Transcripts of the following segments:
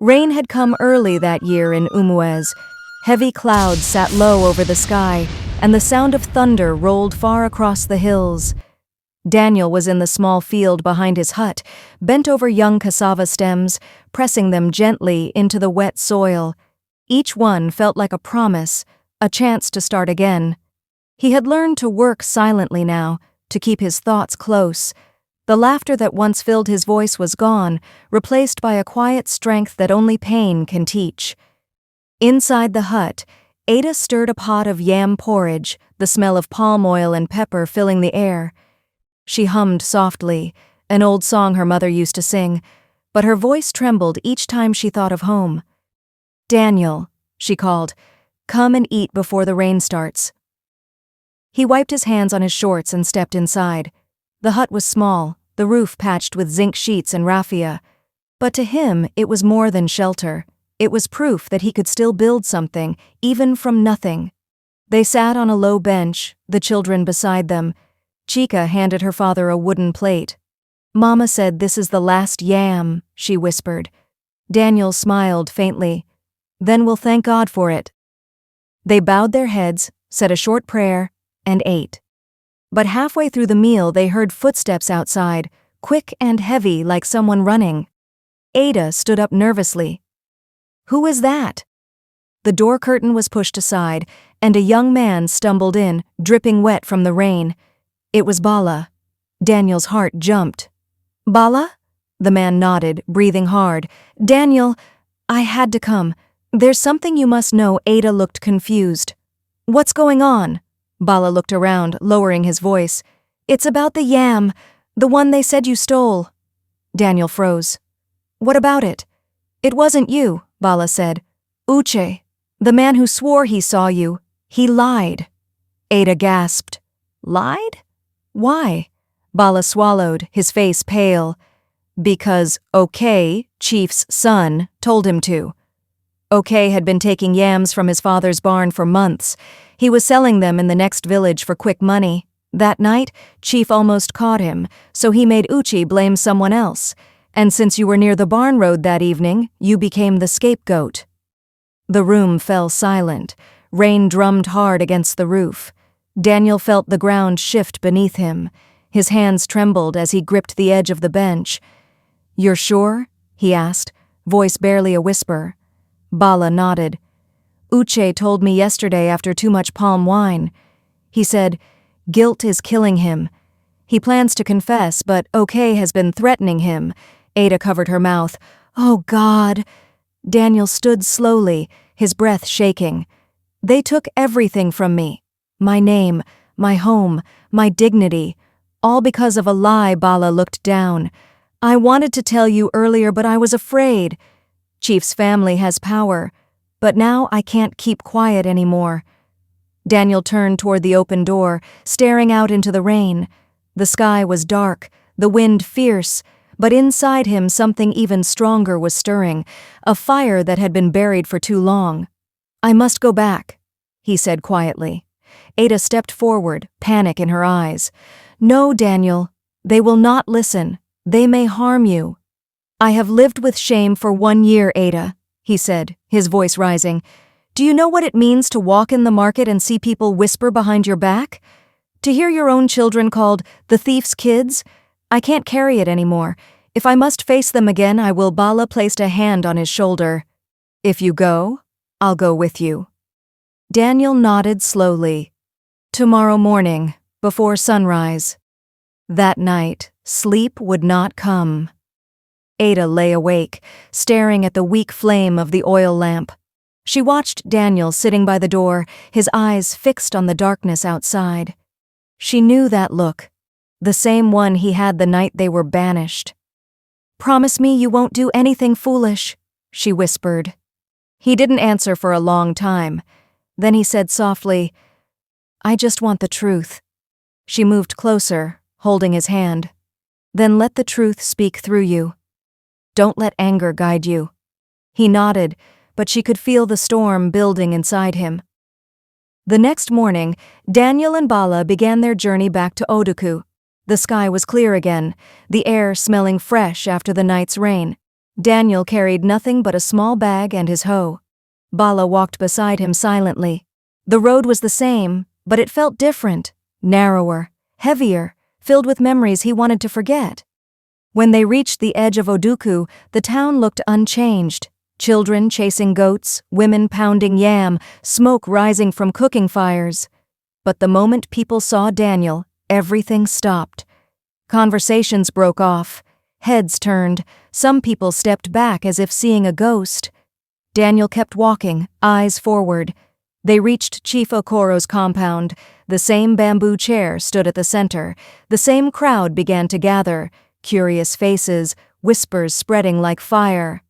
Rain had come early that year in Umuez. Heavy clouds sat low over the sky, and the sound of thunder rolled far across the hills. Daniel was in the small field behind his hut, bent over young cassava stems, pressing them gently into the wet soil. Each one felt like a promise, a chance to start again. He had learned to work silently now, to keep his thoughts close. The laughter that once filled his voice was gone, replaced by a quiet strength that only pain can teach. Inside the hut, Ada stirred a pot of yam porridge, the smell of palm oil and pepper filling the air. She hummed softly, an old song her mother used to sing, but her voice trembled each time she thought of home. "Daniel," she called, "come and eat before the rain starts." He wiped his hands on his shorts and stepped inside. The hut was small, the roof patched with zinc sheets and raffia. But to him, it was more than shelter. It was proof that he could still build something, even from nothing. They sat on a low bench, the children beside them. Chica handed her father a wooden plate. "Mama said this is the last yam," she whispered. Daniel smiled faintly. "Then we'll thank God for it." They bowed their heads, said a short prayer, and ate. But halfway through the meal they heard footsteps outside, quick and heavy like someone running. Ada stood up nervously. "Who is that?" The door curtain was pushed aside, and a young man stumbled in, dripping wet from the rain. It was Bala. Daniel's heart jumped. "Bala?" The man nodded, breathing hard. "Daniel, I had to come. There's something you must know." Ada looked confused. "What's going on?" Bala looked around, lowering his voice. "It's about the yam, the one they said you stole." Daniel froze. "What about it?" "It wasn't you," Bala said. "Uche, the man who swore he saw you, he lied." Ada gasped. "Lied? Why?" Bala swallowed, his face pale. "Because Okay, Chief's son, told him to." Okay had been taking yams from his father's barn for months. He was selling them in the next village for quick money. That night, Chief almost caught him, so he made Uchi blame someone else. And since you were near the barn road that evening, you became the scapegoat. The room fell silent. Rain drummed hard against the roof. Daniel felt the ground shift beneath him. His hands trembled as he gripped the edge of the bench. "You're sure?" he asked, voice barely a whisper. Bala nodded. "Uche told me yesterday after too much palm wine. He said, guilt is killing him. He plans to confess, but Okay has been threatening him." Ada covered her mouth. "Oh, God." Daniel stood slowly, his breath shaking. "They took everything from me. My name, my home, my dignity. All because of a lie." Bala looked down. "I wanted to tell you earlier, but I was afraid. Chief's family has power. But now I can't keep quiet anymore." Daniel turned toward the open door, staring out into the rain. The sky was dark, the wind fierce, but inside him something even stronger was stirring, a fire that had been buried for too long. "I must go back," he said quietly. Ada stepped forward, panic in her eyes. "No, Daniel. They will not listen. They may harm you." "I have lived with shame for 1 year, Ada," he said, his voice rising. "Do you know what it means to walk in the market and see people whisper behind your back? To hear your own children called the thief's kids? I can't carry it anymore. If I must face them again, I will." Bala placed a hand on his shoulder. "If you go, I'll go with you." Daniel nodded slowly. "Tomorrow morning, before sunrise." That night, sleep would not come. Ada lay awake, staring at the weak flame of the oil lamp. She watched Daniel sitting by the door, his eyes fixed on the darkness outside. She knew that look, the same one he had the night they were banished. "Promise me you won't do anything foolish," she whispered. He didn't answer for a long time. Then he said softly, "I just want the truth." She moved closer, holding his hand. "Then let the truth speak through you. Don't let anger guide you." He nodded, but she could feel the storm building inside him. The next morning, Daniel and Bala began their journey back to Oduku. The sky was clear again, the air smelling fresh after the night's rain. Daniel carried nothing but a small bag and his hoe. Bala walked beside him silently. The road was the same, but it felt different, narrower, heavier, filled with memories he wanted to forget. When they reached the edge of Oduku, the town looked unchanged. Children chasing goats, women pounding yam, smoke rising from cooking fires. But the moment people saw Daniel, everything stopped. Conversations broke off. Heads turned. Some people stepped back as if seeing a ghost. Daniel kept walking, eyes forward. They reached Chief Okoro's compound. The same bamboo chair stood at the center. The same crowd began to gather. Curious faces, whispers spreading like fire.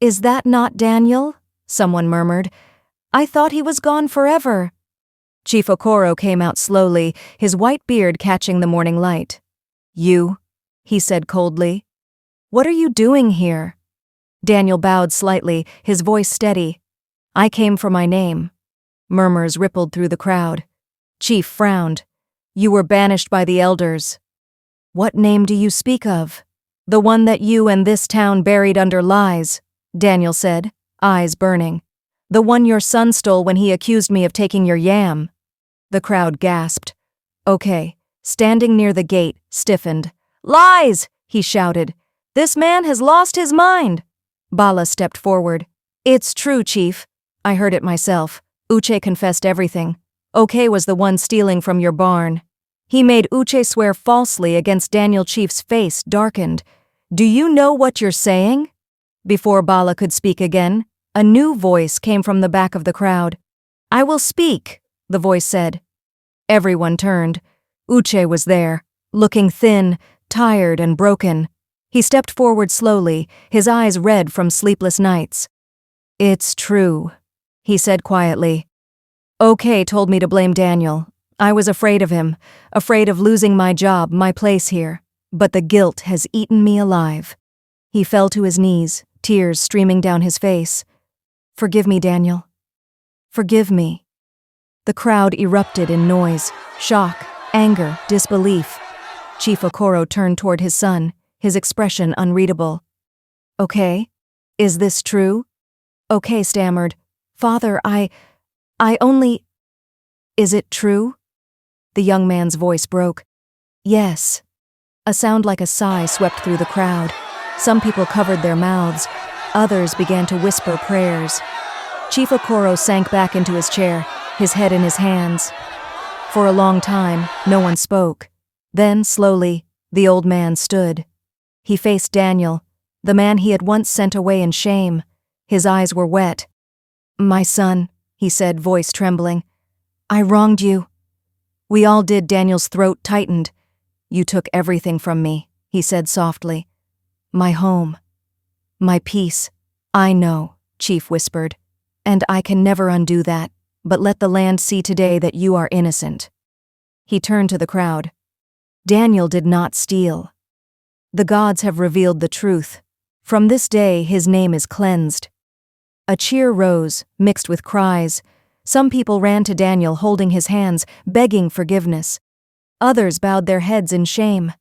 "Is that not Daniel?" someone murmured. "I thought he was gone forever." Chief Okoro came out slowly, his white beard catching the morning light. "You?" he said coldly. "What are you doing here?" Daniel bowed slightly, his voice steady. "I came for my name." Murmurs rippled through the crowd. Chief frowned. "You were banished by the elders." "What name do you speak of?" "The one that you and this town buried under lies," Daniel said, eyes burning. "The one your son stole when he accused me of taking your yam." The crowd gasped. "Okay," standing near the gate, stiffened. "Lies!" he shouted. "This man has lost his mind." Bala stepped forward. "It's true, Chief. I heard it myself. Uche confessed everything. Okay was the one stealing from your barn." He made Uche swear falsely against Daniel. Chief's face darkened. "Do you know what you're saying?" Before Bala could speak again, a new voice came from the back of the crowd. "I will speak," the voice said. Everyone turned. Uche was there, looking thin, tired and broken. He stepped forward slowly, his eyes red from sleepless nights. "It's true," he said quietly. "Okay told me to blame Daniel. I was afraid of him, afraid of losing my job, my place here. But the guilt has eaten me alive." He fell to his knees, tears streaming down his face. "Forgive me, Daniel. Forgive me." The crowd erupted in noise, shock, anger, disbelief. Chief Okoro turned toward his son, his expression unreadable. "Okay? Is this true?" Okay stammered. "Father, I only... Is it true?" The young man's voice broke. "Yes." A sound like a sigh swept through the crowd. Some people covered their mouths. Others began to whisper prayers. Chief Okoro sank back into his chair, his head in his hands. For a long time, no one spoke. Then, slowly, the old man stood. He faced Daniel, the man he had once sent away in shame. His eyes were wet. "My son," he said, voice trembling. "I wronged you." "We all did." Daniel's throat tightened. "You took everything from me," he said softly. "My home. My peace." "I know," Chief whispered. "And I can never undo that, but let the land see today that you are innocent." He turned to the crowd. "Daniel did not steal. The gods have revealed the truth. From this day his name is cleansed." A cheer rose, mixed with cries. Some people ran to Daniel holding his hands, begging forgiveness. Others bowed their heads in shame.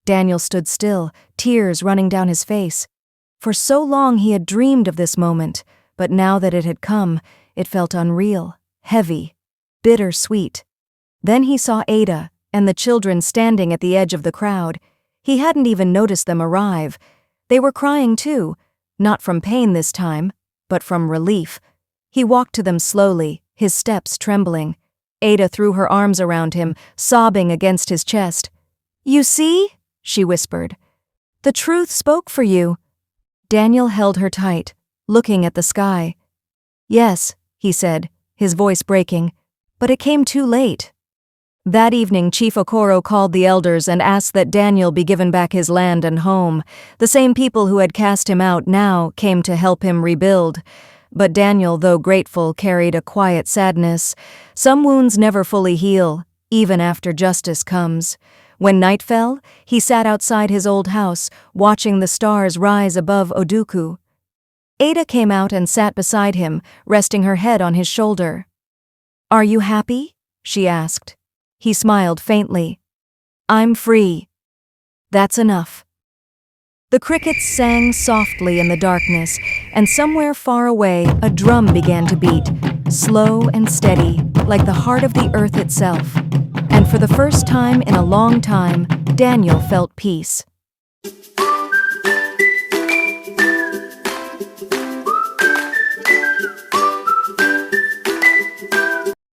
Daniel stood still, tears running down his face. For so long he had dreamed of this moment, but now that it had come, it felt unreal, heavy, bitter-sweet. Then he saw Ada and the children standing at the edge of the crowd. He hadn't even noticed them arrive. They were crying too, not from pain this time, but from relief. He walked to them slowly, his steps trembling. Ada threw her arms around him, sobbing against his chest. "You see?" she whispered. "The truth spoke for you." Daniel held her tight, looking at the sky. "Yes," he said, his voice breaking, "but it came too late." That evening, Chief Okoro called the elders and asked that Daniel be given back his land and home. The same people who had cast him out now came to help him rebuild. But Daniel, though grateful, carried a quiet sadness. Some wounds never fully heal, even after justice comes. When night fell, he sat outside his old house, watching the stars rise above Oduku. Ada came out and sat beside him, resting her head on his shoulder. "Are you happy?" she asked. He smiled faintly. "I'm free. That's enough." The crickets sang softly in the darkness, and somewhere far away a drum began to beat, slow and steady, like the heart of the earth itself. And for the first time in a long time, Daniel felt peace.